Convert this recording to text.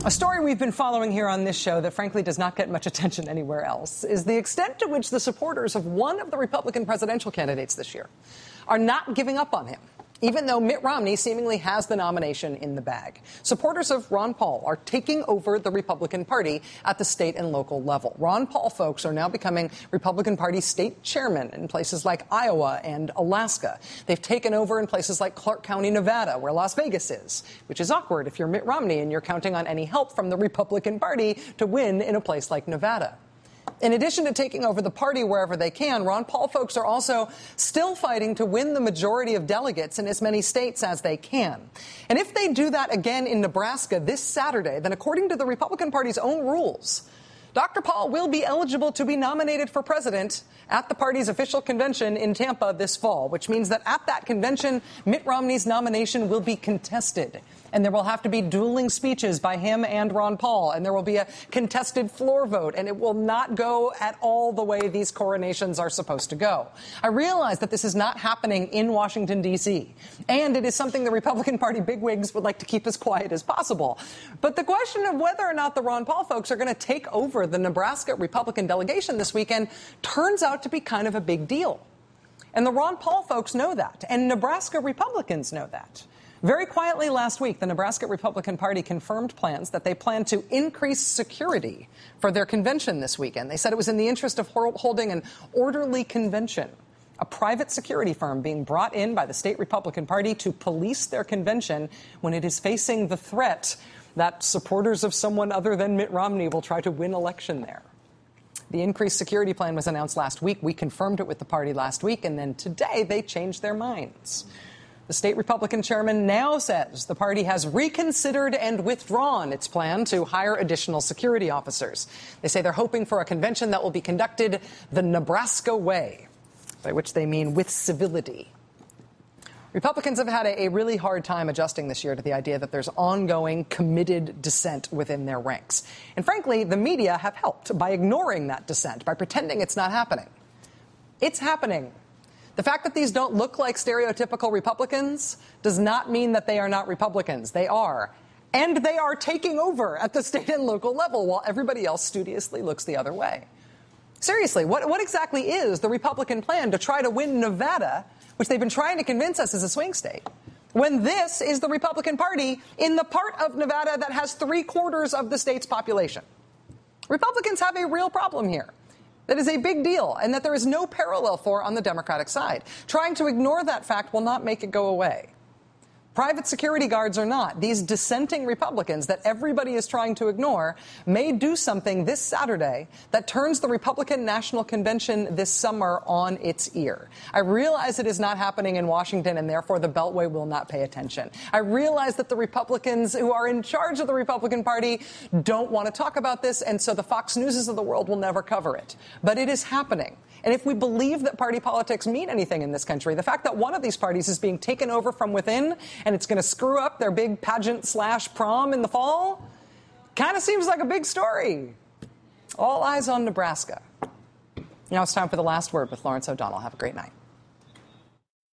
A story we've been following here on this show that frankly does not get much attention anywhere else is the extent to which the supporters of one of the Republican presidential candidates this year are not giving up on him, even though Mitt Romney seemingly has the nomination in the bag. Supporters of Ron Paul are taking over the Republican Party at the state and local level. Ron Paul folks are now becoming Republican Party state chairmen in places like Iowa and Alaska. They've taken over in places like Clark County, Nevada, where Las Vegas is, which is awkward if you're Mitt Romney and you're counting on any help from the Republican Party to win in a place like Nevada. In addition to taking over the party wherever they can, Ron Paul folks are also still fighting to win the majority of delegates in as many states as they can. And if they do that again in Nebraska this Saturday, then according to the Republican Party's own rules, Dr. Paul will be eligible to be nominated for president at the party's official convention in Tampa this fall, which means that at that convention, Mitt Romney's nomination will be contested. And there will have to be dueling speeches by him and Ron Paul, and there will be a contested floor vote, and it will not go at all the way these coronations are supposed to go. I realize that this is not happening in Washington, D.C., and it is something the Republican Party bigwigs would like to keep as quiet as possible. But the question of whether or not the Ron Paul folks are going to take over the Nebraska Republican delegation this weekend turns out to be kind of a big deal. And the Ron Paul folks know that, and Nebraska Republicans know that. Very quietly last week, the Nebraska Republican Party confirmed plans that they plan to increase security for their convention this weekend. They said it was in the interest of holding an orderly convention. A private security firm being brought in by the state Republican Party to police their convention when it is facing the threat that supporters of someone other than Mitt Romney will try to win election there. The increased security plan was announced last week. We confirmed it with the party last week, and then today they changed their minds. The state Republican chairman now says the party has reconsidered and withdrawn its plan to hire additional security officers. They say they're hoping for a convention that will be conducted the Nebraska way, by which they mean with civility. Republicans have had a really hard time adjusting this year to the idea that there's ongoing, committed dissent within their ranks. And frankly, the media have helped by ignoring that dissent, by pretending it's not happening. It's happening. The fact that these don't look like stereotypical Republicans does not mean that they are not Republicans. They are. And they are taking over at the state and local level while everybody else studiously looks the other way. Seriously, what exactly is the Republican plan to try to win Nevada, which they've been trying to convince us is a swing state, when this is the Republican Party in the part of Nevada that has 3/4 of the state's population? Republicans have a real problem here. That is a big deal, and that there is no parallel for on the Democratic side. Trying to ignore that fact will not make it go away. Private security guards or not, these dissenting Republicans that everybody is trying to ignore may do something this Saturday that turns the Republican National Convention this summer on its ear. I realize it is not happening in Washington, and therefore the Beltway will not pay attention. I realize that the Republicans who are in charge of the Republican Party don't want to talk about this, and so the Fox Newses of the world will never cover it. But it is happening. And if we believe that party politics mean anything in this country, the fact that one of these parties is being taken over from within and it's going to screw up their big pageant/prom in the fall kind of seems like a big story. All eyes on Nebraska. Now it's time for the last word with Lawrence O'Donnell. Have a great night.